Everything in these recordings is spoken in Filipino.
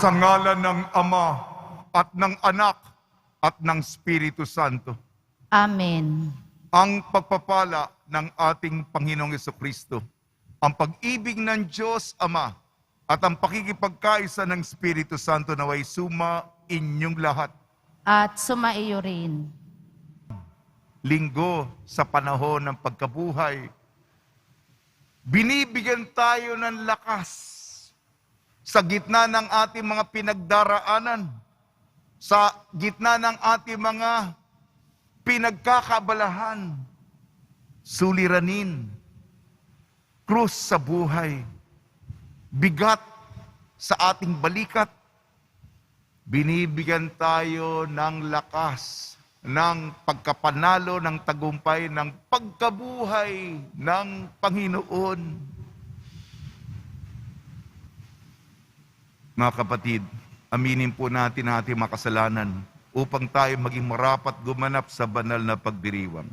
Sa ngalan ng Ama at ng Anak at ng Espiritu Santo. Amen. Ang pagpapala ng ating Panginoong Jesucristo, ang pag-ibig ng Diyos Ama, at ang pakikipagkaisa ng Espiritu Santo naway suma inyong lahat. At sumaiyo rin. Linggo sa panahon ng pagkabuhay, binibigyan tayo ng lakas sa gitna ng ating mga pinagdaraanan, sa gitna ng ating mga pinagkakabalahan, suliranin, krus sa buhay, bigat sa ating balikat. Binibigyan tayo ng lakas, ng pagkapanalo, ng tagumpay, ng pagkabuhay ng Panginoon. Mga kapatid, aminin po natin ang ating makasalanan upang tayo maging marapat gumanap sa banal na pagdiriwang.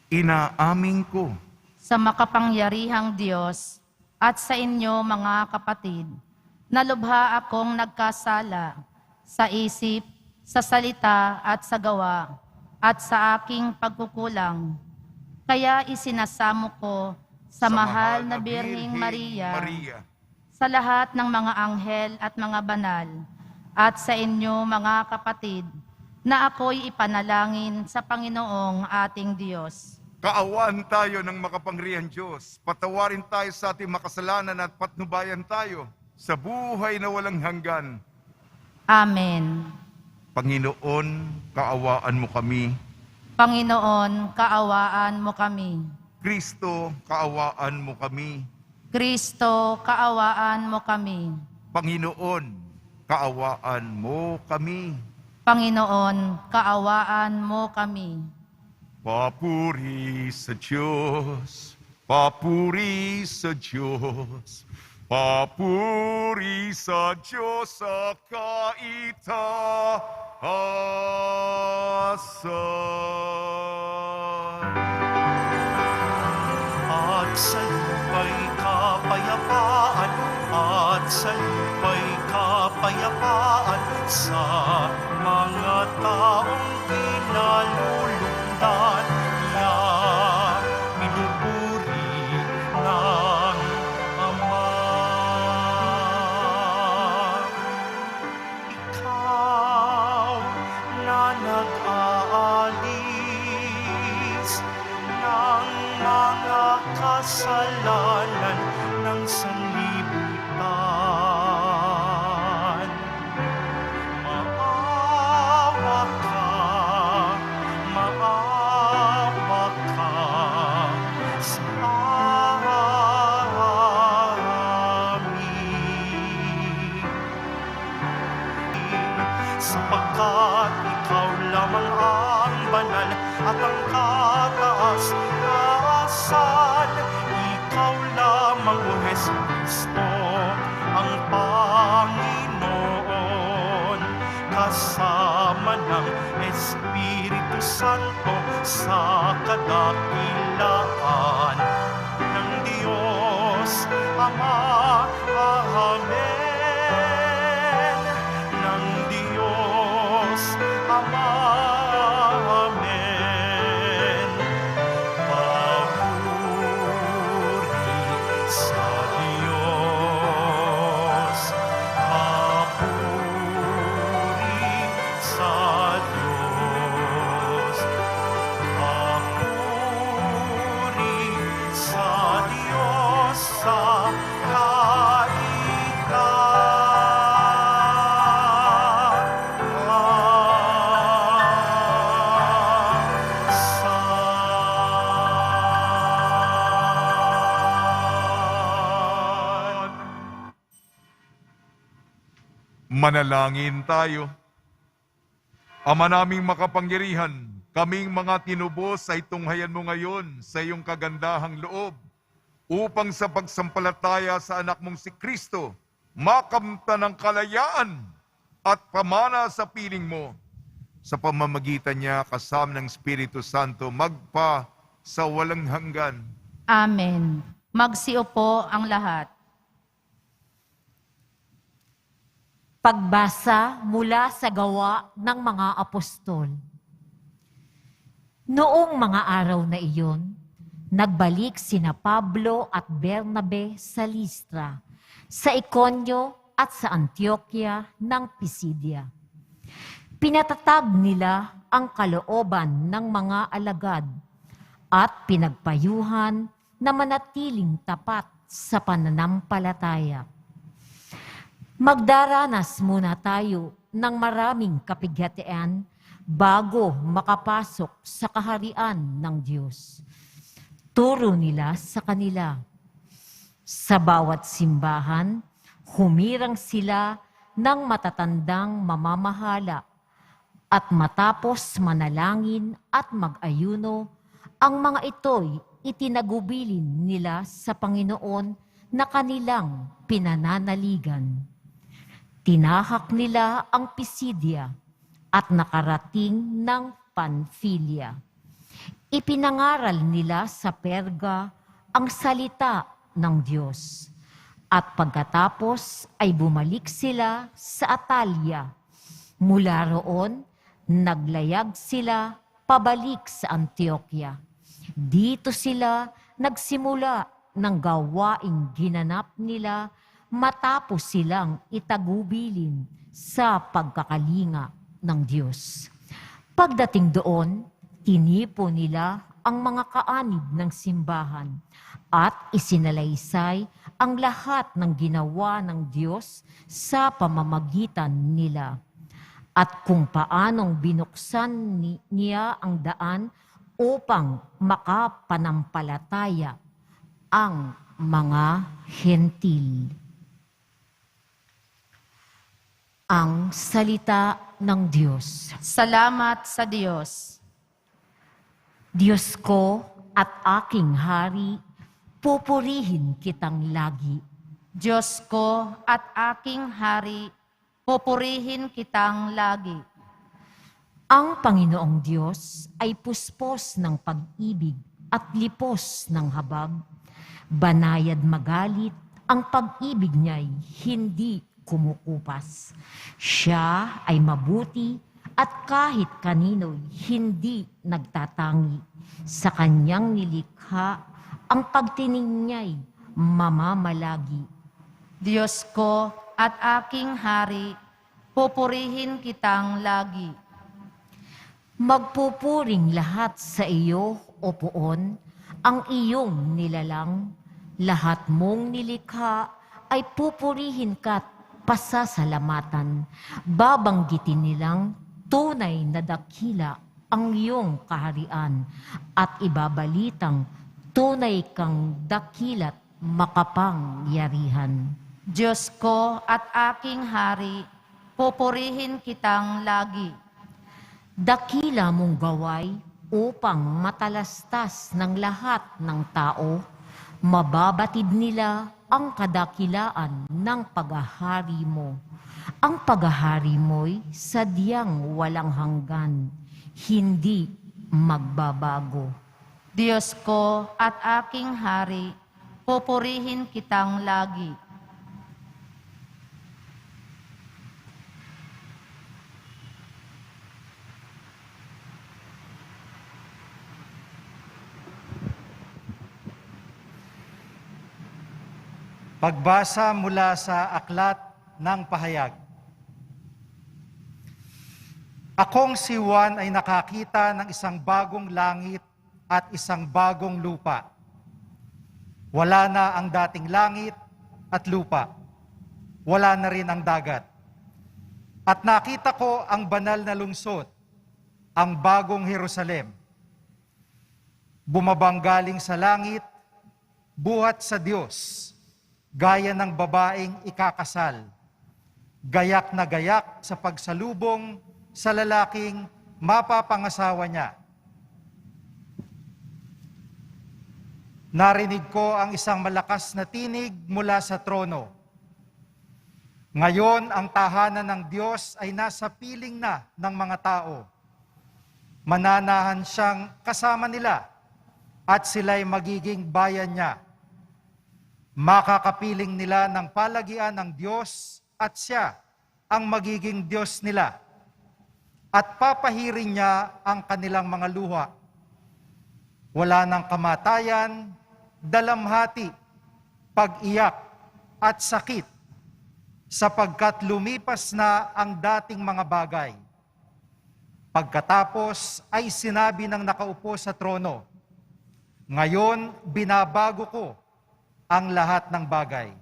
Inaamin ko Sa makapangyarihang Diyos at sa inyo mga kapatid, na lubha akong nagkasala sa isip, sa salita at sa gawa, at sa aking pagkukulang. Kaya isinasamo ko sa mahal na Birheng Maria, sa lahat ng mga anghel at mga banal, at sa inyo mga kapatid, na ako'y ipanalangin sa Panginoong ating Diyos. kaawaan tayo ng makapangyarihang Diyos. Patawarin tayo sa ating makasalanan at patnubayan tayo sa buhay na walang hanggan. Amen. Panginoon, kaawaan mo kami. Panginoon, kaawaan mo kami. Kristo, kaawaan mo kami. Kristo, kaawaan mo kami. Panginoon, kaawaan mo kami. Panginoon, kaawaan mo kami. Papuri sa Diyos, papuri sa Diyos, papuri sa Diyos sa kaitaasan. At sa lupa'y kapayapaan, at sa lupa'y kapayapaan, sa mga taong kinalulugdan niya, pinupuri ng Ama. Ikaw na nag-aalis ng mga kasalanan ng sanlibutan. Maawa ka sa amin. Sapagkat ikaw lamang ang banal at ang kataas-taasan. Ikaw lamang, O Jesucristo, ang Panginoon, kasama ng Espiritu Santo sa kadakilaan ng Diyos Ama. Amen. Ng Diyos Ama. Amen. Papuri sa Diyos. Papuri sa Diyos. Papuri sa Diyos sa kaitaasan. Manalangin tayo. Ama naming makapangyarihan, kaming mga tinubos ay tunghayan mo ngayon sa iyong kagandahang loob upang sa pagsampalataya sa anak mong si Kristo, makamtan ng kalayaan at pamana sa piling mo. Sa pamamagitan niya kasama ng Espiritu Santo, magpa sa walang hanggan. Amen. Magsiupo ang lahat. Pagbasa mula sa Gawa ng mga Apostol. Noong mga araw na iyon, nagbalik sina Pablo at Bernabe sa Listra, sa Iconio at sa Antioquia ng Pisidia. Pinatatag nila ang kalooban ng mga alagad at pinagpayuhan na manatiling tapat sa pananampalataya. Magdaranas muna tayo ng maraming kapighatian bago makapasok sa kaharian ng Diyos. Turo nila sa kanila. Sa bawat simbahan, humirang sila ng matatandang mamamahala at matapos manalangin at mag-ayuno, ang mga ito'y itinagubilin nila sa Panginoon na kanilang pinananaligan. Tinahak nila ang Pisidia at nakarating ng Panfilia. Ipinangaral nila sa Perga ang salita ng Diyos. At pagkatapos ay bumalik sila sa Atalia. Mula roon, naglayag sila pabalik sa Antioquia. Dito sila nagsimula ng gawaing ginanap nila matapos silang itagubilin sa pagkakalinga ng Diyos. Pagdating doon, tinipo nila ang mga kaanib ng simbahan at isinalaysay ang lahat ng ginawa ng Diyos sa pamamagitan nila at kung paanong binuksan niya ang daan upang makapanampalataya ang mga hentil. Ang salita ng Diyos. Salamat sa Diyos. Diyos ko at aking hari, pupurihin kitang lagi. Diyos ko at aking hari, pupurihin kitang lagi. Ang Panginoong Diyos ay puspos ng pag-ibig at lipos ng habag. Banayad magalit, ang pag-ibig niya'y hindi kumukupas. Siya ay mabuti at kahit kanino'y hindi nagtatangi. Sa kanyang nilikha, ang pagtining niya'y mamamalagi. Diyos ko at aking hari, pupurihin kitang lagi. Magpupuring lahat sa iyo, O Poon, ang iyong nilalang. Lahat mong nilikha ay pupurihin ka't pasasalamatan. Babanggitin nilang tunay na dakila ang iyong kaharian at ibabalitang tunay kang dakila't makapangyarihan. Diyos ko at aking hari, pupurihin kitang lagi. Dakila mong gaway upang matalastas ng lahat ng tao, mababatid nila ang kadakilaan ng paghahari mo. Ang paghahari mo'y sadyang walang hanggan, hindi magbabago. Diyos ko at aking hari, pupurihin kitang lagi. Pagbasa mula sa Aklat ng Pahayag. Akong si Juan ay nakakita ng isang bagong langit at isang bagong lupa. Wala na ang dating langit at lupa. Wala na rin ang dagat. At nakita ko ang banal na lungsod, ang bagong Jerusalem. Bumabang galing sa langit, buhat sa Diyos, gaya ng babaeng ikakasal, gayak na gayak sa pagsalubong sa lalaking mapapangasawa niya. Narinig ko ang isang malakas na tinig mula sa trono. Ngayon, ang tahanan ng Diyos ay nasa piling na ng mga tao. Mananahan siyang kasama nila at sila'y magiging bayan niya. Makakapiling nila ng palagian ng Diyos at siya ang magiging Diyos nila at papahirin niya ang kanilang mga luha. Wala ng kamatayan, dalamhati, pag-iyak at sakit, sapagkat lumipas na ang dating mga bagay. Pagkatapos ay sinabi ng nakaupo sa trono, "Ngayon binabago ko ang lahat ng bagay."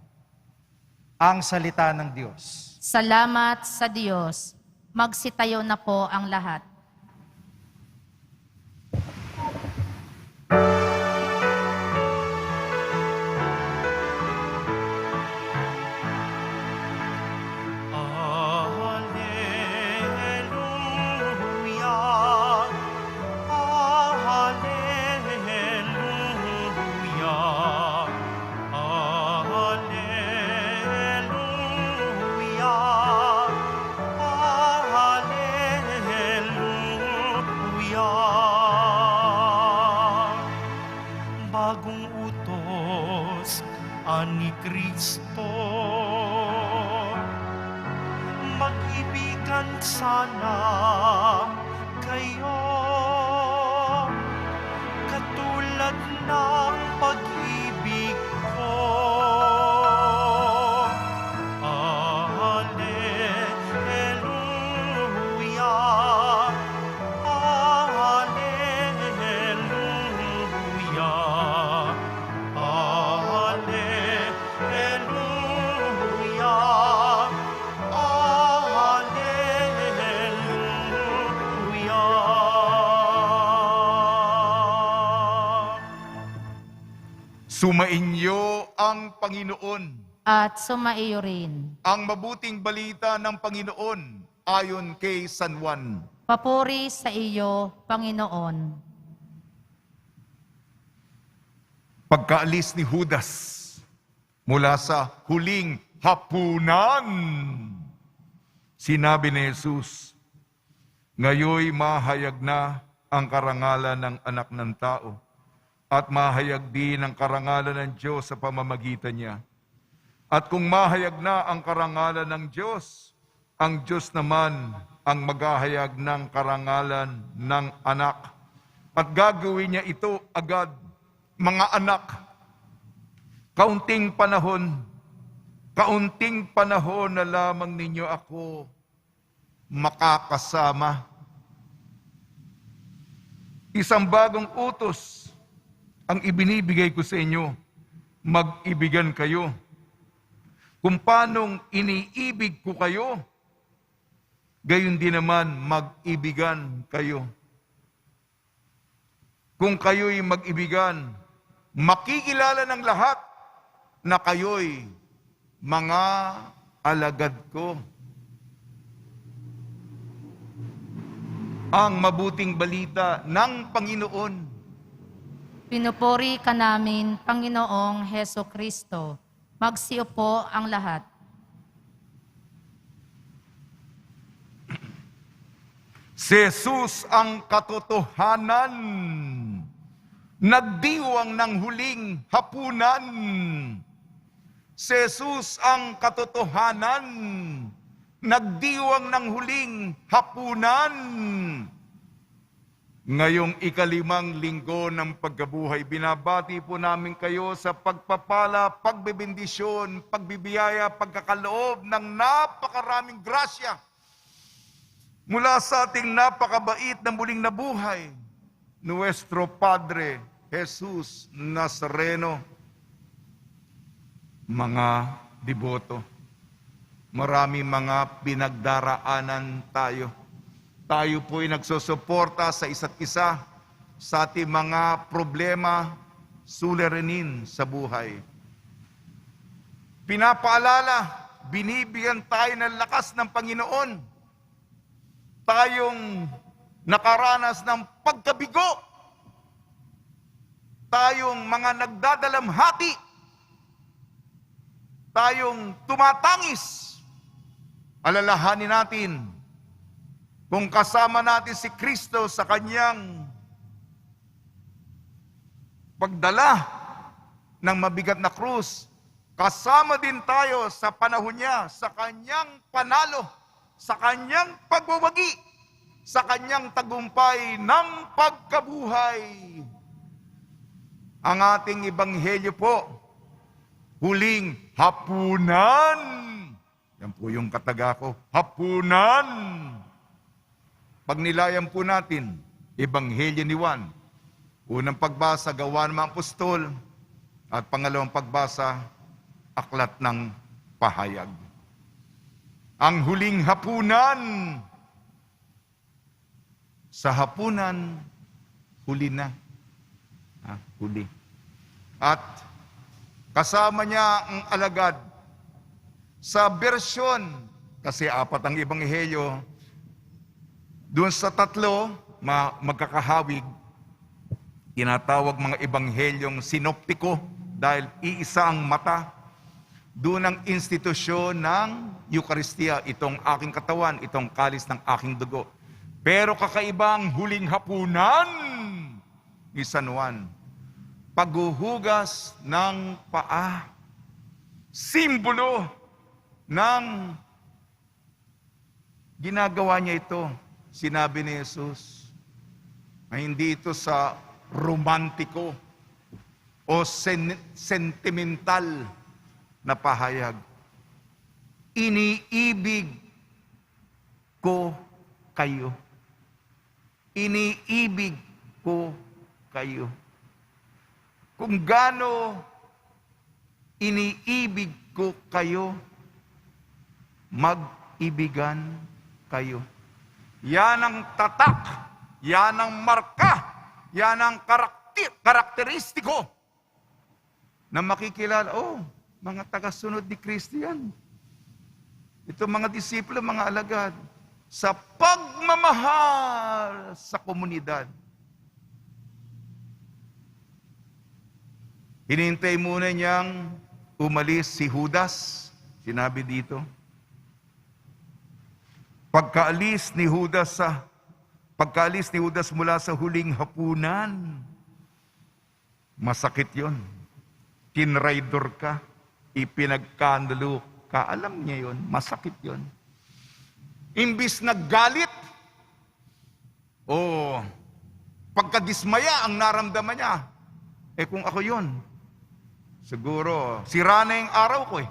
Ang salita ng Diyos. Salamat sa Diyos. Magsitayo na po ang lahat. Hallelujah, hallelujah, hallelujah. Bagong utos ani Kristo, mag-ibigan sana kayo, katulad ng pag-ibig ko. Hallelujah, hallelujah, hallelujah. Sumainyo ang Panginoon. At sumaiyo rin. Ang mabuting balita ng Panginoon ayon kay San Juan. Papuri sa iyo, Panginoon. Pagkaalis ni Judas mula sa huling hapunan, sinabi ni Jesus, "Ngayoy mahayag na ang karangalan ng Anak ng Tao at mahayag din ang karangalan ng Diyos sa pamamagitan niya. At kung mahayag na ang karangalan ng Diyos, ang Diyos naman ang maghahayag ng karangalan ng Anak. At gagawin niya ito agad, mga anak. Kaunting panahon na lamang ninyo ako makakasama. Isang bagong utos ang ibinibigay ko sa inyo, mag-ibigan kayo. Kung paanong iniibig ko kayo, gayon din naman mag-ibigan kayo. Kung kayo'y mag-ibigan, makikilala ng lahat na kayo'y mga alagad ko." Ang mabuting balita ng Panginoon. Pinupuri ka namin, Panginoong Heso Kristo. Magsiupo ang lahat. Si Jesus ang katotohanan. Nagdiwang ng huling hapunan. Si Jesus ang katotohanan. Nagdiwang ng huling hapunan. Ngayong ika-5 linggo ng pagkabuhay, binabati po namin kayo sa pagpapala, pagbebendisyon, pagbibiyaya, pagkakaloob ng napakaraming grasya mula sa ating napakabait na muling nabuhay, Nuestro Padre Jesus Nazareno. Mga deboto, marami mga pinagdaraanan tayo. Tayo po'y nagsusuporta sa isa't isa sa ating mga problema, suliranin sa buhay. Pinapaalala, binibigyan tayo ng lakas ng Panginoon. Tayong nakaranas ng pagkabigo. Tayong mga nagdadalamhati. Tayong tumatangis. Alalahanin natin, kung kasama natin si Kristo sa kanyang pagdala ng mabigat na krus, kasama din tayo sa panahon niya, sa kanyang panalo sa kanyang pagwawagi, sa kanyang tagumpay ng pagkabuhay. Ang ating ebanghelyo po, huling hapunan. Yan po yung kataga ko, hapunan. Pag nilayan po natin, ebanghelyo ni Juan, unang pagbasa, Gawa ng mga Apostol, at pangalawang pagbasa, Aklat ng Pahayag. Ang huling hapunan. Sa hapunan, huli na. Huli. At kasama niya ang alagad. Sa bersyon, kasi apat ang ebanghelyo, doon sa tatlo, magkakahawig, tinatawag mga ebanghelyong sinoptiko dahil iisa ang mata. Doon ang institusyon ng Eucharistia, itong aking katawan, itong kalis ng aking dugo. Pero kakaibang huling hapunan ni San Juan, paghuhugas ng paa, simbolo ng ginagawa niya ito. Sinabi ni Jesus, na hindi ito sa romantiko o sentimental na pahayag. Iniibig ko kayo. Iniibig ko kayo. Kung gaano iniibig ko kayo, mag-ibigan kayo. Yan ang tatak, yan ang marka, yan ang karakteristiko na makikilala, mga tagasunod ni Kristo yan. Ito mga disipulo, mga alagad, sa pagmamahal sa komunidad. Hinintay muna niyang umalis si Judas, sinabi dito. Pagkaalis ni Judas mula sa huling hapunan, masakit yon. Tinraidor ka, ipinagkandalo ka, alam niya yon, masakit yon. Imbis naggalit, pagkadismaya ang naramdaman niya, kung ako yon, siguro, sira na yung araw ko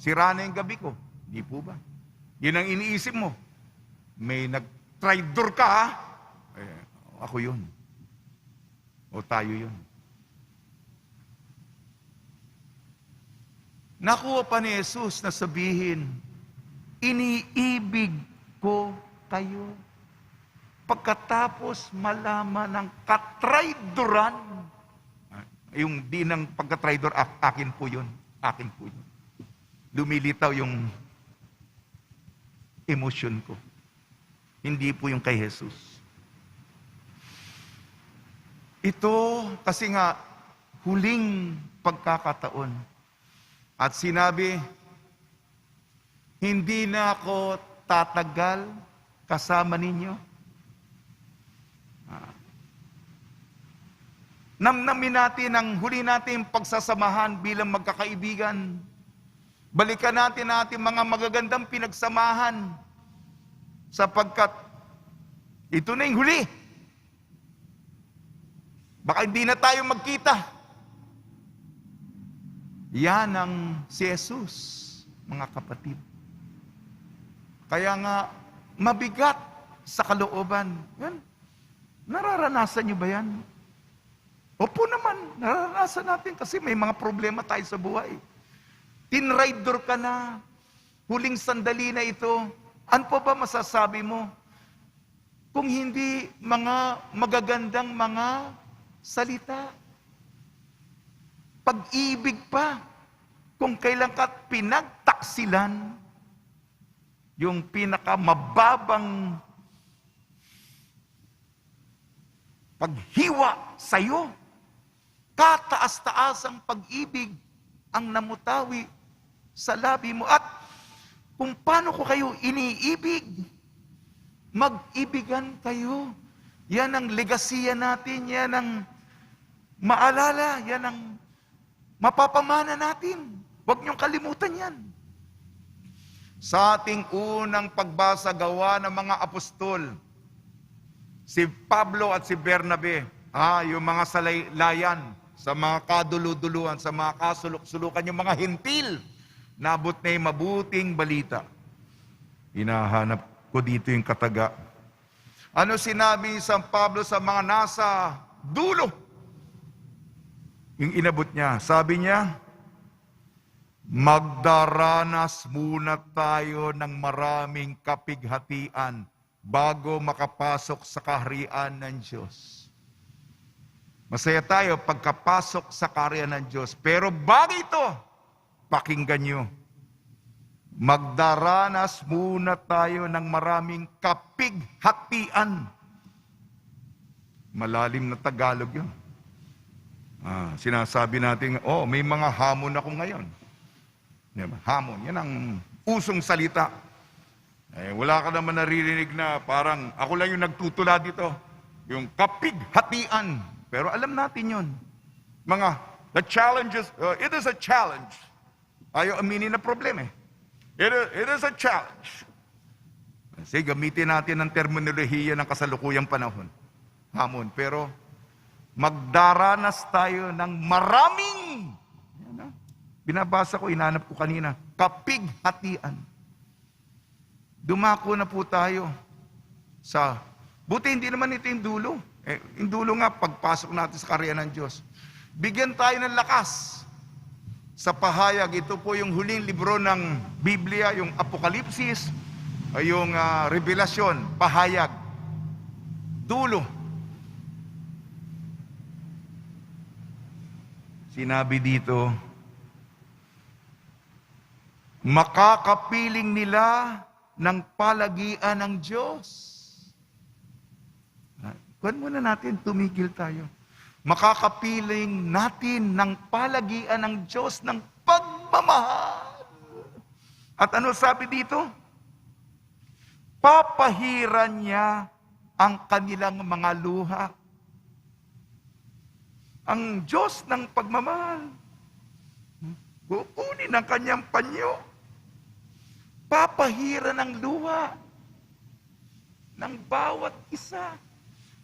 sira na yung gabi ko. Di po ba? Yun ang iniisip mo. May nag-traidor ka, ako yun. O tayo yun. Nakuha pa ni Jesus na sabihin, iniibig ko kayo. Pagkatapos malaman ng katraidoran, yung di ng pagkatraidor, akin po yun. Akin po yun. Lumilitaw yung emosyon ko. Hindi po yung kay Jesus. Ito, kasi nga, huling pagkakataon. At sinabi, hindi na ako tatagal kasama ninyo. Namnamin natin ang huli natin pagsasamahan bilang magkakaibigan. Balikan natin ating mga magagandang pinagsamahan sapagkat ito na yung huli. Baka hindi na tayo magkita. Yan ang si Jesus, mga kapatid. Kaya nga, mabigat sa kalooban. Yan. Nararanasan niyo ba yan? Opo naman, nararanasan natin kasi may mga problema tayo sa buhay. Tinraidor ka na, huling sandali na ito, ano pa ba masasabi mo? Kung hindi mga magagandang mga salita. Pag-ibig pa, kung kailan ka pinagtaksilan, yung pinakamababang paghiwa sa'yo, kataas-taas ang pag-ibig ang namutawi sa labi mo. At kung paano ko kayo iniibig, mag-ibigan kayo. Yan ang legasiya natin, yan ang maalala, yan ang mapapamana natin. Huwag niyong kalimutan yan. sa ating unang pagbasa gawa ng mga apostol, si Pablo at si Bernabe, yung mga salaylayan, sa mga kaduluduluhan, sa mga kasuluk-sulukan, yung mga hintil, nabot na yung mabuting balita. Hinahanap ko dito yung kataga. Ano sinabi ni San Pablo sa mga nasa dulo? Yung inabot niya, sabi niya, magdaranas muna tayo ng maraming kapighatian bago makapasok sa kaharian ng Diyos. Masaya tayo pagkapasok sa kaharian ng Diyos. Pero bago ito, pakinggan nyo. Magdaranas muna tayo ng maraming kapighatian. Malalim na Tagalog yun. Sinasabi natin, may mga hamon ako ngayon. Diba? Hamon, yan ang usong salita. Wala ka naman naririnig na parang ako lang yung nagtutula dito. Yung kapighatian. Pero alam natin yun. The challenges, it is a challenge. Ayaw aminin na problema eh. It is a challenge. Sige, gamitin natin ang terminolohiya ng kasalukuyang panahon. Hamon. Pero magdaranas tayo ng maraming, binabasa ko, inanap ko kanina, kapighatian. Dumako na po tayo sa, buti hindi naman ito yung dulo. Yung dulo nga, pagpasok natin sa kaharian ng Diyos. Bigyan tayo ng lakas sa pahayag. Ito po yung huling libro ng Biblia, yung Apokalipsis, yung Revelasyon, pahayag. Dulo. Sinabi dito, makakapiling nila ng palagian ng Diyos. Kuwan muna natin, tumigil tayo. Makakapiling natin ng palagian ng Diyos ng pagmamahal. At ano sabi dito? Papahiran niya ang kanilang mga luha. Ang Diyos ng pagmamahal. Kukunin ang kanyang panyo. Papahiran ng luha ng bawat isa.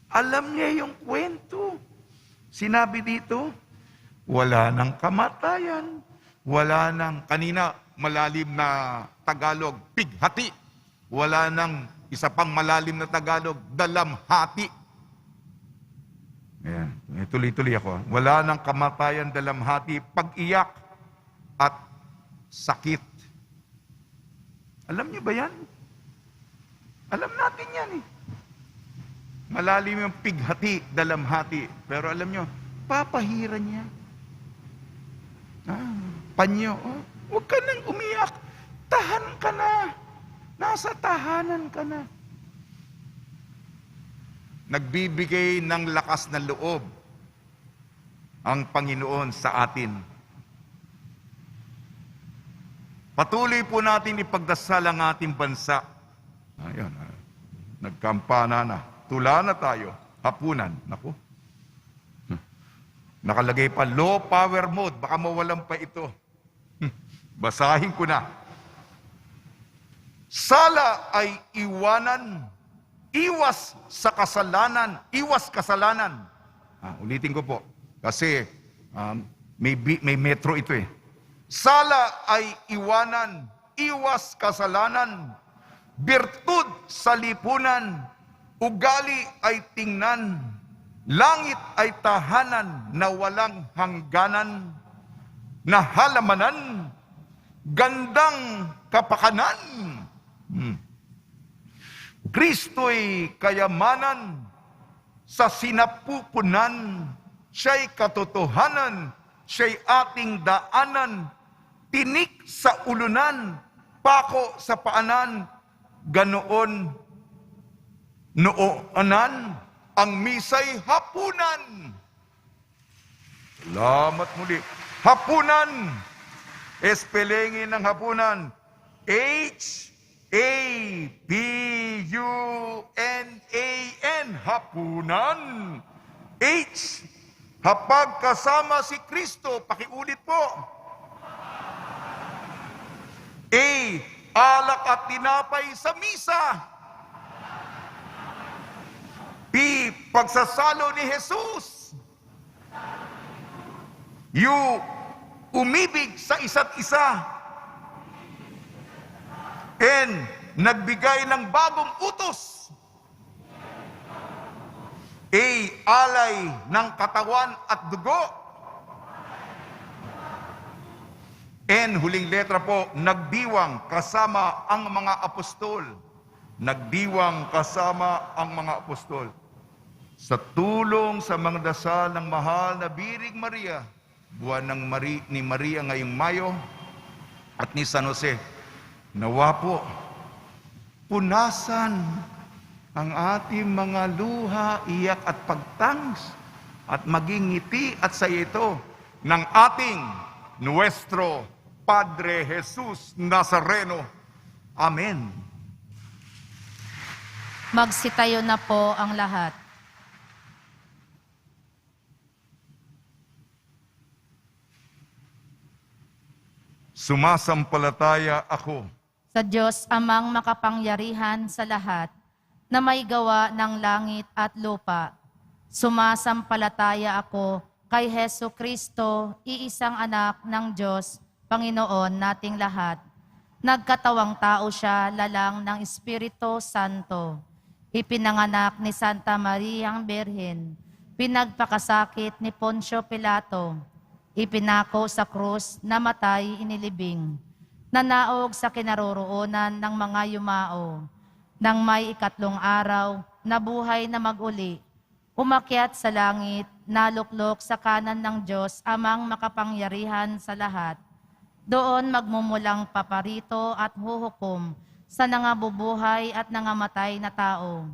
Alam niya yung kwento. Sinabi dito, wala nang kamatayan. Wala nang, kanina malalim na Tagalog, pighati. Wala nang isa pang malalim na Tagalog, dalamhati. Ayan, tuloy-tuloy ako. Wala nang kamatayan, dalamhati, pag-iyak at sakit. Alam niyo ba yan? Alam natin yan eh. Malalim yung pighati, dalamhati. Pero alam niyo, papahiran niya. Panyo, huwag ka nang umiyak. Tahan ka na. Nasa tahanan ka na. Nagbibigay ng lakas ng loob ang Panginoon sa atin. Patuloy po natin ipagdasal ang ating bansa. Ayan, nagkampana na. Tula na tayo. Hapunan. Naku. Nakalagay pa, low power mode. Baka mawalan pa ito. Basahin ko na. Sala ay iwanan. Iwas sa kasalanan. Iwas kasalanan. Ulitin ko po. Kasi may metro ito eh. Sala ay iwanan. Iwas kasalanan. Birtud sa lipunan. Ugali ay tingnan. Langit ay tahanan na walang hangganan. Na halamanan. Gandang kapakanan. Kristo'y kayamanan. Sa sinapupunan. Siya'y katotohanan. Siya'y ating daanan. Tinik sa ulunan. Pako sa paanan. Ganoon noonan ang misay hapunan. Salamat muli. Hapunan. Espelengin ng hapunan. H-A-P-U-N-A-N. Hapunan. H. Hapag kasama si Kristo. Pakiulit po. A. alak at tinapay sa misa. P. Pagsasalo ni Jesus. U. Umibig sa isa't isa. N. Nagbigay ng bagong utos. A. Alay ng katawan at dugo. N. Huling letra po, nagdiwang kasama ang mga apostol. Nagdiwang kasama ang mga apostol. Sa tulong sa mga dasal ng mahal na Biring Maria, buwan ni Maria ngayong Mayo, at ni San Jose, nawa po, punasan ang ating mga luha, iyak at pagtangis, at maging ngiti at saya ito ng ating Nuestro Padre Jesus Nazareno. Amen. Magsitayo na po ang lahat. Sumasampalataya ako Sa Diyos amang makapangyarihan sa lahat, na may gawa ng langit at lupa. Sumasampalataya ako kay Hesu Kristo, iisang anak ng Diyos, Panginoon nating lahat. Nagkatawang tao siya, lalang ng Espiritu Santo. Ipinanganak ni Santa Mariang Birhen. Pinagpakasakit ni Poncio Pilato. Ipinako sa krus, namatay, inilibing. Nanaog sa kinaroroonan ng mga yumao. Nang may ikatlong araw, nabuhay na mag-uli. Umakyat sa langit, naluklok sa kanan ng Diyos, amang makapangyarihan sa lahat. Doon magmumulang paparito at huhukom sa nangabubuhay at nangamatay na tao.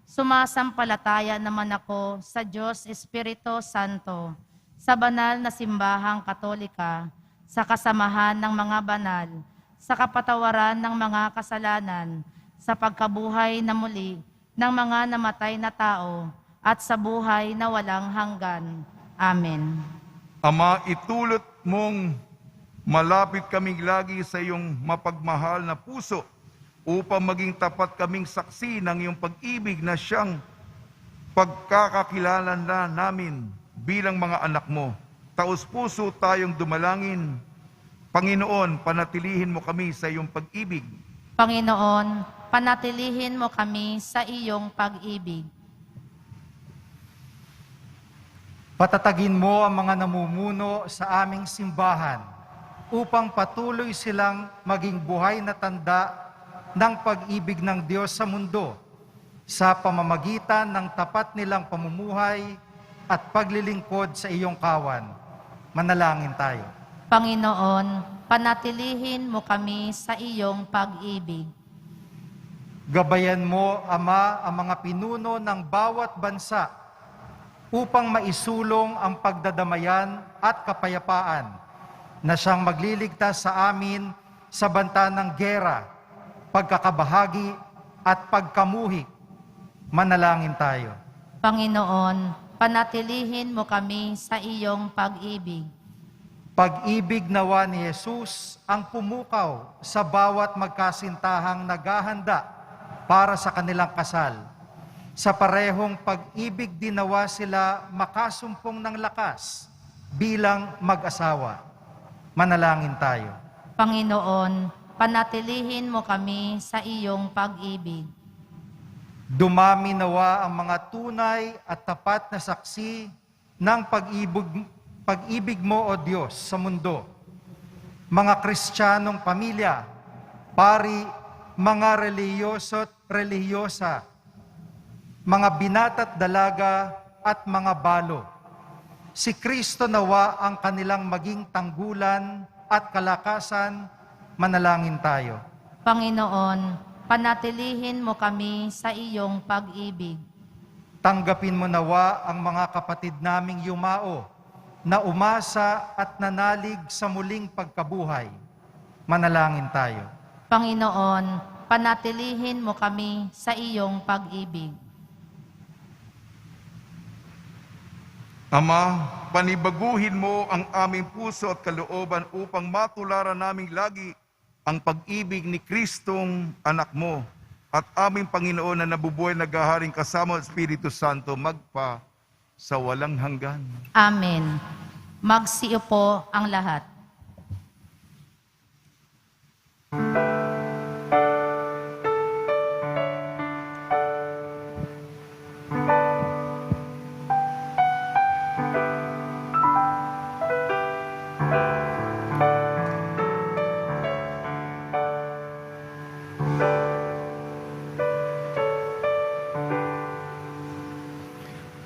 Sumasampalataya naman ako sa Diyos Espiritu Santo, sa banal na simbahang katolika, sa kasamahan ng mga banal, sa kapatawaran ng mga kasalanan, sa pagkabuhay na muli ng mga namatay na tao, at sa buhay na walang hanggan. Amen. Ama, itulot mong malapit kaming lagi sa iyong mapagmahal na puso upang maging tapat kaming saksi ng iyong pag-ibig na siyang pagkakakilala na namin bilang mga anak mo. Taos-puso tayong dumalangin. Panginoon, panatilihin mo kami sa iyong pag-ibig. Panginoon, panatilihin mo kami sa iyong pag-ibig. Patatagin mo ang mga namumuno sa aming simbahan upang patuloy silang maging buhay na tanda ng pag-ibig ng Diyos sa mundo sa pamamagitan ng tapat nilang pamumuhay at paglilingkod sa iyong kawan. Manalangin tayo. Panginoon, panatilihin mo kami sa iyong pag-ibig. Gabayan mo, Ama, ang mga pinuno ng bawat bansa upang maisulong ang pagdadamayan at kapayapaan na siyang magliligtas sa amin sa banta ng gera, pagkakabahagi at pagkamuhi. Manalangin tayo. Panginoon, panatilihin mo kami sa iyong pag-ibig. Pag-ibig nawa ni Jesus ang pumukaw sa bawat magkasintahang naghahanda para sa kanilang kasal. Sa parehong pag-ibig din nawa sila makasumpong ng lakas bilang mag-asawa. Manalangin tayo. Panginoon, panatilihin mo kami sa iyong pag-ibig. Dumami nawa ang mga tunay at tapat na saksi ng pag-ibig mo, O Diyos, sa mundo. Mga Kristiyanong pamilya, pari, mga relihiyoso at relihiyosa, mga binata't dalaga at mga balo. Si Kristo nawa ang kanilang maging tanggulan at kalakasan. Manalangin tayo. Panginoon, panatilihin mo kami sa iyong pag-ibig. Tanggapin mo nawa ang mga kapatid naming yumao na umasa at nanalig sa muling pagkabuhay. Manalangin tayo. Panginoon, panatilihin mo kami sa iyong pag-ibig. Ama, panibaguhin mo ang aming puso at kalooban upang matularan naming lagi ang pag-ibig ni Kristong anak mo at aming Panginoon na nabubuhay naghaharing kasama ng Espiritu Santo magpa sa walang hanggan. Amen. Magsiupo ang lahat.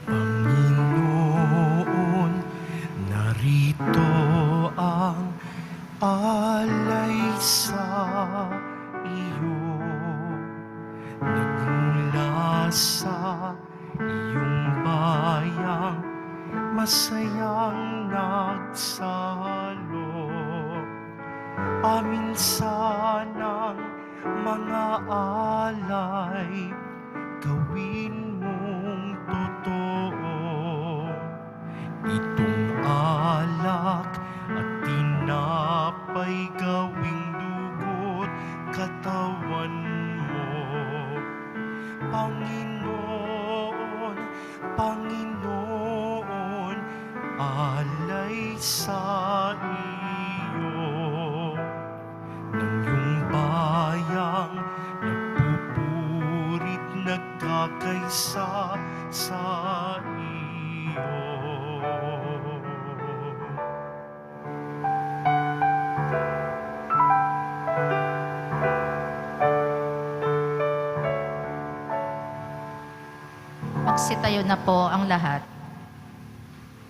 Panginoon, narito ang alay sa iyo. Nagmula sa iyong bayang masayang nagsalo. Amin sanang mga alay gawin mong totoo. Itong alak at tinapay gawing dugo't katawan mo. Panginoon, Panginoon, alay sa iyo. Nang iyong bayang nagpupurit nagkakaisa sa iyo. Magsitayo na po ang lahat.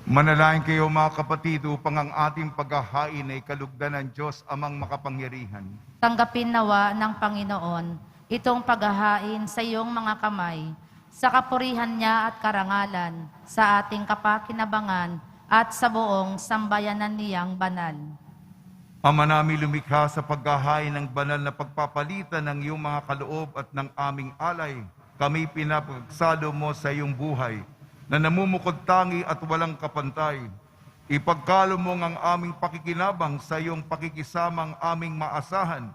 Manalangin kayo mga kapatid upang ang ating paghahain ay kalugdan ng Diyos amang makapangyarihan. Tanggapin nawa ng Panginoon itong paghahain sa iyong mga kamay, sa kapurihan niya at karangalan, sa ating kapakinabangan at sa buong sambayanan niyang banal. Ama namin lumikha sa paghahain ng banal na pagpapalitan ng iyong mga kaloob at ng aming alay, kami pinapagsalo mo sa iyong buhay, na namumukod tangi at walang kapantay. Ipagkalo mo ang aming pakikinabang sa iyong pakikisamang aming maasahan,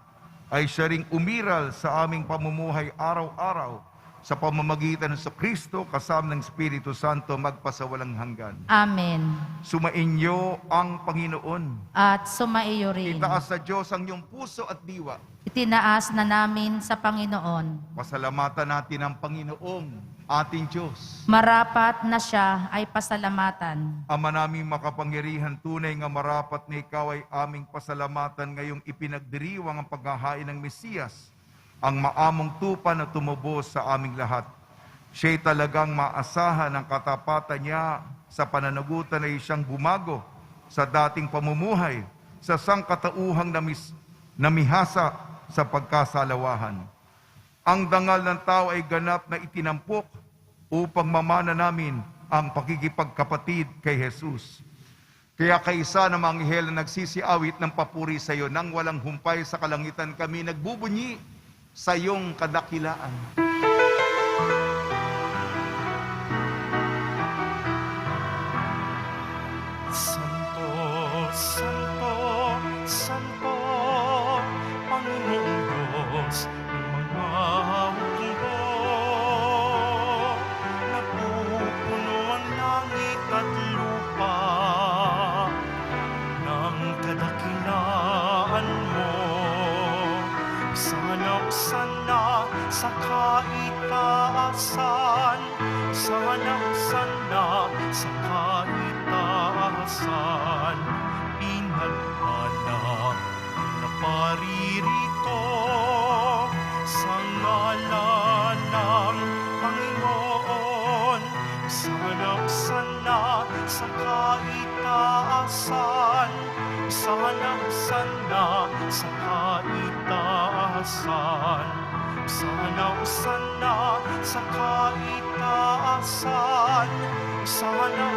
ay siya ring umiral sa aming pamumuhay araw-araw, sa pamamagitan sa Kristo kasama ng Espiritu Santo magpasawalang hanggan. Amen. Sumainyo ang Panginoon. At sumaiyo rin. Itaas sa Diyos ang iyong puso at diwa. Itinaas na namin sa Panginoon. Pasalamatan natin ang Panginoong ating Diyos. Marapat na siya ay pasalamatan. Ama naming makapangyarihan, tunay nga marapat na ikaw ay aming pasalamatan ngayong ipinagdiriwang ang paghahain ng Mesiyas, ang maamong tupa na tumubos sa aming lahat. Siya'y talagang maasahan ang katapatan niya sa pananagutan ay siyang bumago sa dating pamumuhay, sa sangkatauhang namihasa sa pagkasalawahan. Ang dangal ng tao ay ganap na itinampok upang mamana namin ang pakikipagkapatid kay Jesus. Kaya kaisa ng mga anghel na nagsisiawit ng papuri sa iyo, nang walang humpay sa kalangitan kami nagbubunyi sa iyong kadakilaan. Santo, Santo, Santo, Panginoong Diyos ng mga hukbo. Napupuno ang langit at lupa ng kadakilaan mo. Sana sa kaitaasan, sana sa kaitaasan, pinaghanap na paririto sa ngalan ng Panginoon. Sana sa kaitaasan, sana sa kaitaasan, sana sa kaitaasan, sana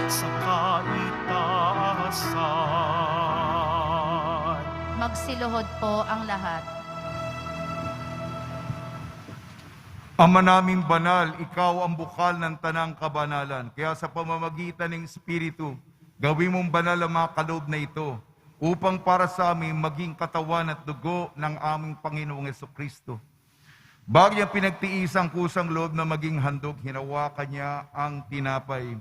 sa kaitaasan. Magsiluhod po ang lahat. Ama naming banal, ikaw ang bukal ng tanang kabanalan. Kaya sa pamamagitan ng Espiritu, gawin mong banal ang mga kaloob na ito upang para sa amin maging katawan at dugo ng aming Panginoong Jesucristo. Bago niya pinagtiis ang kusang loob na maging handog, hinawakan niya ang tinapay.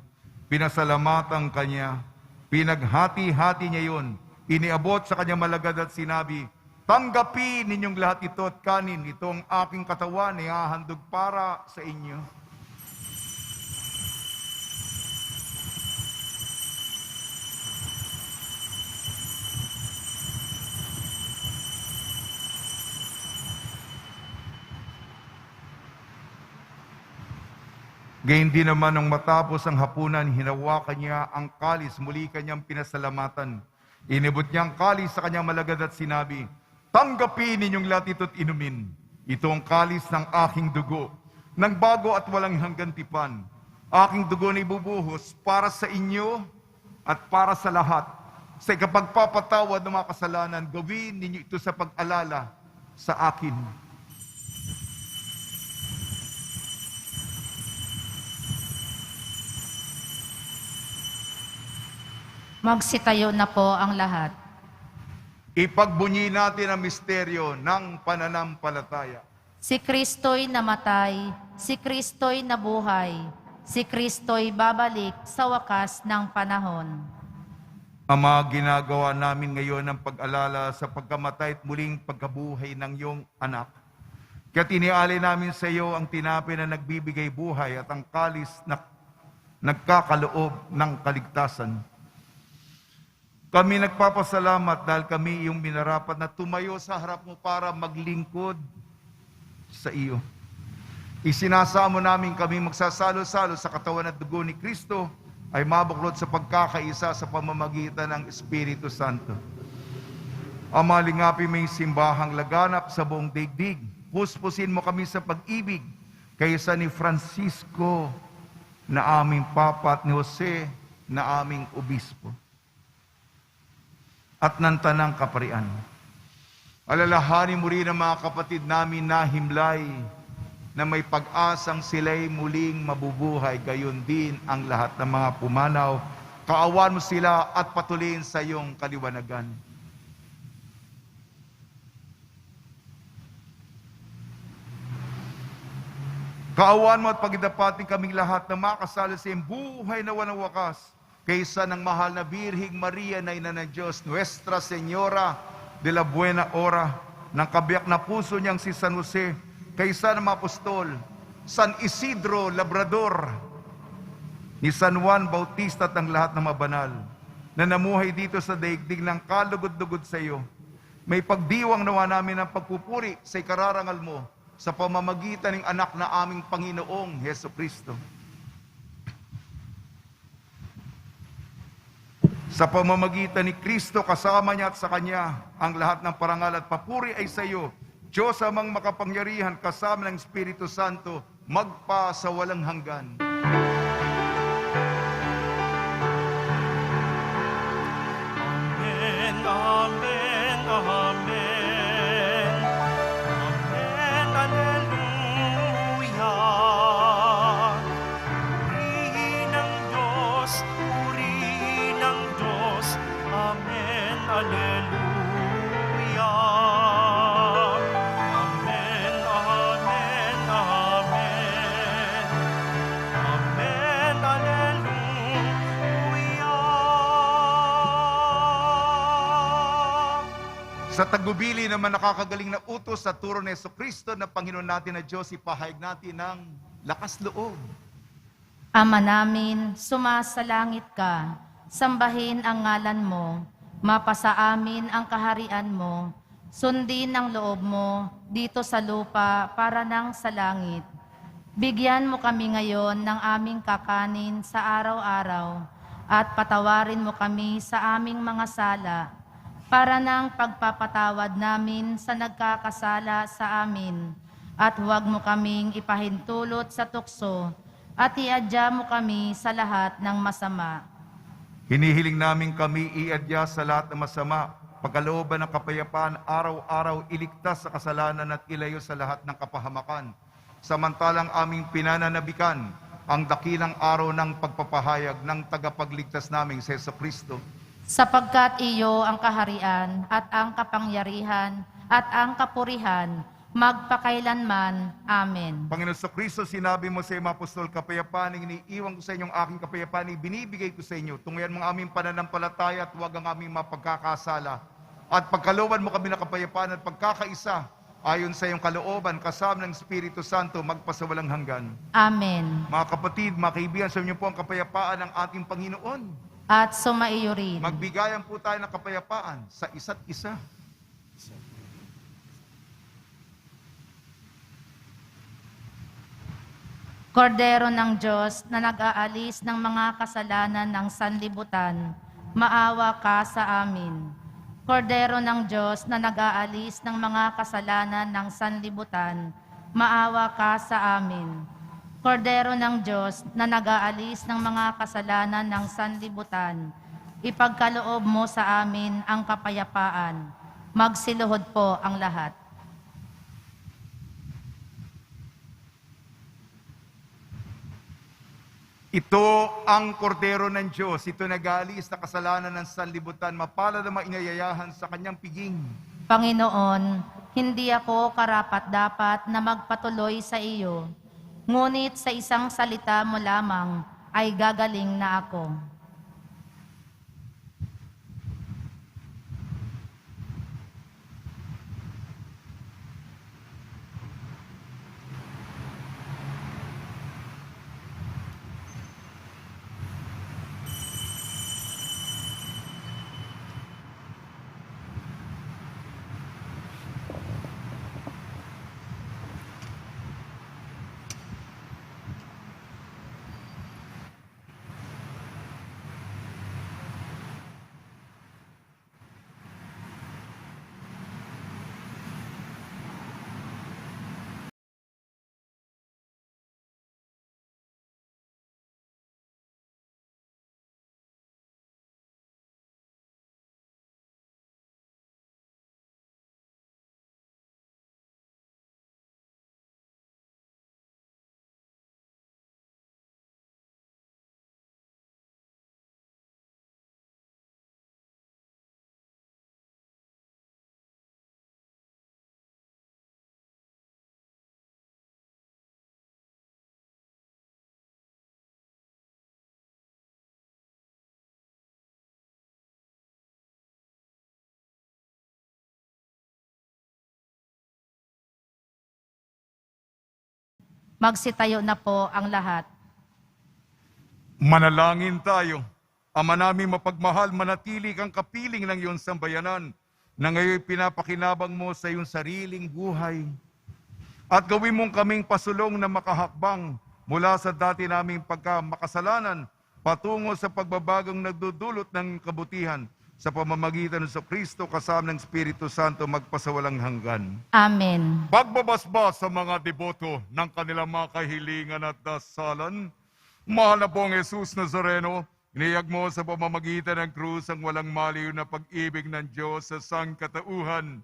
Pinasalamatan kanya, pinaghati-hati niya yun, iniabot sa kanyang malagad at sinabi, "Tanggapin ninyong lahat ito at kanin, ito ang aking katawan na ihahandog para sa inyo." Gayun din naman nung matapos ang hapunan, hinawakan niya ang kalis, muli kanyang pinasalamatan. Inibot niya ang kalis sa kanyang malagad at sinabi, "Tanggapin ninyong lahat ito't inumin. Ito ang kalis ng aking dugo, ng bago at walang hanggang tipan. Aking dugo na ibubuhos para sa inyo at para sa lahat. Sa ikapagpapatawad ng mga kasalanan, gawin ninyo ito sa pag-alala sa akin." Magsitayo na po ang lahat. Ipagbunyi natin ang misteryo ng pananampalataya. Si Kristo'y namatay, si Kristo'y nabuhay, si Kristo'y babalik sa wakas ng panahon. Ama, ginagawa namin ngayon ang pag-alala sa pagkamatay at muling pagkabuhay ng iyong anak. Kaya tinialay namin sa iyo ang tinapay na nagbibigay buhay at ang kalis na nagkakaloob ng kaligtasan. Kami nagpapasalamat dahil kami iyong minarapat na tumayo sa harap mo para maglingkod sa iyo. Isinasamo namin kami magsasalo-salo sa katawan at dugo ni Kristo ay mabuklod sa pagkakaisa sa pamamagitan ng Espiritu Santo. Ama, lingapin mo yung simbahang laganap sa buong daigdig. Puspusin mo kami sa pag-ibig kaysa ni Francisco na aming Papa at ni Jose na aming Obispo at ng Tanang Kaparian. Alalahanin mo rin ang mga kapatid namin na himlay na may pag-asang sila'y muling mabubuhay, gayon din ang lahat ng mga pumanaw. Kaawan mo sila at patuloyin sa iyong kaliwanagan. Kaawan mo at pagdapating kaming lahat na makasalo sa iyong buhay na walang wakas, kaysa ng mahal na Birhing Maria na ina ng Diyos, Nuestra Señora de la Buena Hora, ng kabiyak na puso niyang si San Jose, kaysa ng mga apostol, San Isidro Labrador, ni San Juan Bautista at ang lahat ng mabanal, na namuhay dito sa daigdig ng kalugod-lugod sa iyo. May pagdiwang nawa namin ang pagpupuri sa ikararangal mo sa pamamagitan ng anak na aming Panginoong Heso Kristo. Sa pamamagitan ni Kristo, kasama niya at sa Kanya, ang lahat ng parangal at papuri ay sa iyo, Diyos amang makapangyarihan, kasama ng Espiritu Santo, magpa sa walang hanggan. Amen, amen, amen. Amen, alleluia. Purihin ang Diyos, purihin ang Diyos. Amen, alleluia. Amen, amen, amen. Amen, alleluia. Sa tagubili naman nakakagaling na utos sa turo ni Jesucristo na Panginoon natin na Diyos, ipahayag natin ng lakas loob. Ama namin, sumasalangit ka, sambahin ang ngalan mo, mapasa amin ang kaharian mo, sundin ang loob mo dito sa lupa para nang sa langit. Bigyan mo kami ngayon ng aming kakanin sa araw-araw at patawarin mo kami sa aming mga sala para nang pagpapatawad namin sa nagkakasala sa amin at huwag mo kaming ipahintulot sa tukso at iadya mo kami sa lahat ng masama. Hinihiling namin kami iadya sa lahat ng masama, pagkalooban ng kapayapaan, araw-araw iligtas sa kasalanan at ilayo sa lahat ng kapahamakan. Samantalang aming pinananabikan ang dakilang araw ng pagpapahayag ng tagapagligtas naming si Jesucristo. Sapagkat iyo ang kaharian at ang kapangyarihan at ang kapurihan magpakailanman. Amen. Panginoon sa Kristo, sinabi mo sa iyong mga apostol, kapayapaan ang iniiwan ko sa inyong aking kapayapaan, binibigay ko sa inyo. Tungayan mo ang aming pananampalataya at huwag ang aming mapagkakasala. At pagkalooban mo kami ng kapayapaan at pagkakaisa, ayon sa iyong kalooban, kasama ng Espiritu Santo, magpasawalang hanggan. Amen. Mga kapatid, mga kaibigan, sa inyo po ang kapayapaan ng ating Panginoon. At sumaiyo rin. Magbigayan po tayo ng kapayapaan sa isa't isa. Kordero ng Diyos na nag-aalis ng mga kasalanan ng sanlibutan, maawa ka sa amin. Kordero ng Diyos na nag-aalis ng mga kasalanan ng sanlibutan, maawa ka sa amin. Kordero ng Diyos na nag-aalis ng mga kasalanan ng sanlibutan, ipagkaloob mo sa amin ang kapayapaan. Magsiluhod po ang lahat. Ito ang kordero ng Diyos. Ito nag-aalis na kasalanan ng sanlibutan. Mapalad ang inayayahan sa kanyang piging. Panginoon, hindi ako karapat-dapat na magpatuloy sa iyo, ngunit sa isang salita mo lamang ay gagaling na ako. Magsitayo na po ang lahat. Manalangin tayo. Ama naming mapagmahal, manatili kang kapiling ng iyong sambayanan na ngayon pinapakinabang mo sa iyong sariling buhay. At gawin mong kaming pasulong na makahakbang mula sa dati naming pagkamakasalanan patungo sa pagbabagong nagdudulot ng kabutihan sa pamamagitan ng Kristo kasama ng Espiritu Santo magpasawalang hanggan. Amen. Pagbabasbas sa mga deboto ng kanilang mga kahilingan at dasalan, mahal na pong Jesus Nazareno, iniyag mo sa pamamagitan ng krus ang walang maliw na pag-ibig ng Diyos sa sangkatauhan.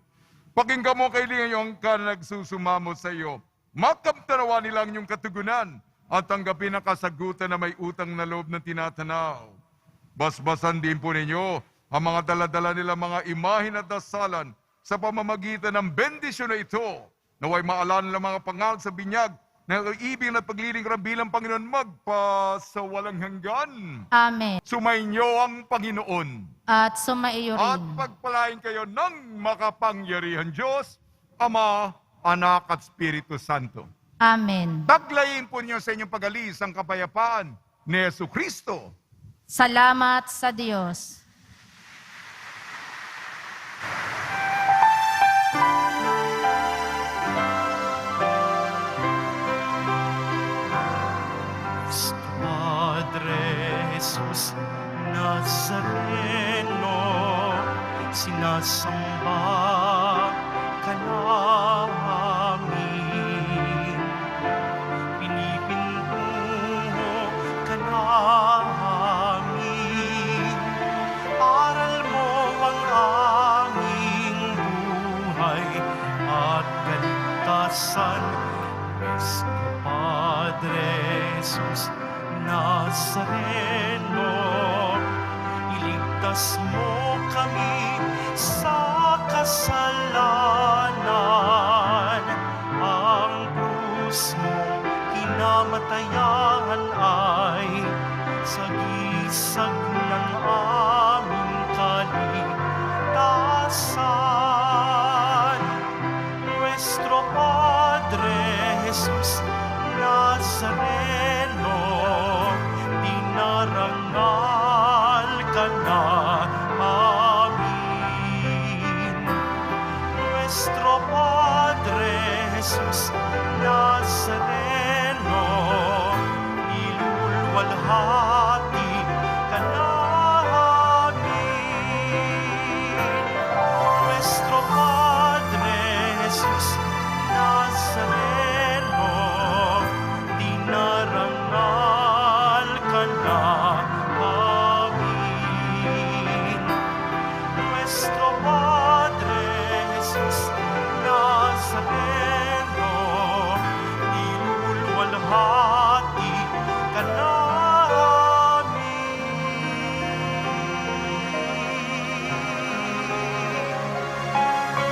Pakinggan mo kailangan yung ka nagsusumamo sa iyo. Makamtanawa nilang yung katugunan at tanggapin ang kasagutan na may utang na loob na tinatanaw. Basbasan din po ninyo ang mga daladala nila mga imahin at dasalan sa pamamagitan ng bendisyon na ito. Naway maalala ng mga pangal sa binyag na ibig na paglilingkuran bilang Panginoon magpasawalang hanggan. Amen. Sumainyo ang Panginoon. At sumaiyo At rin. pagpalain kayo ng makapangyarihan Diyos, Ama, Anak at Espiritu Santo. Amen. Taglayin po niyo sa inyong pag-alis ang kapayapaan ni Jesucristo. Salamat sa Diyos. Padre Jesus Nazareno, sinasamba ka namin. Pinipintuho ka namin. Aral mo ang aming buhay at kaligtasan. Cristo Padre Jesus Nazareno, iligtas Niligtas mo kami sa kasalanan. Ang krus mo kinamatayan ay sagisag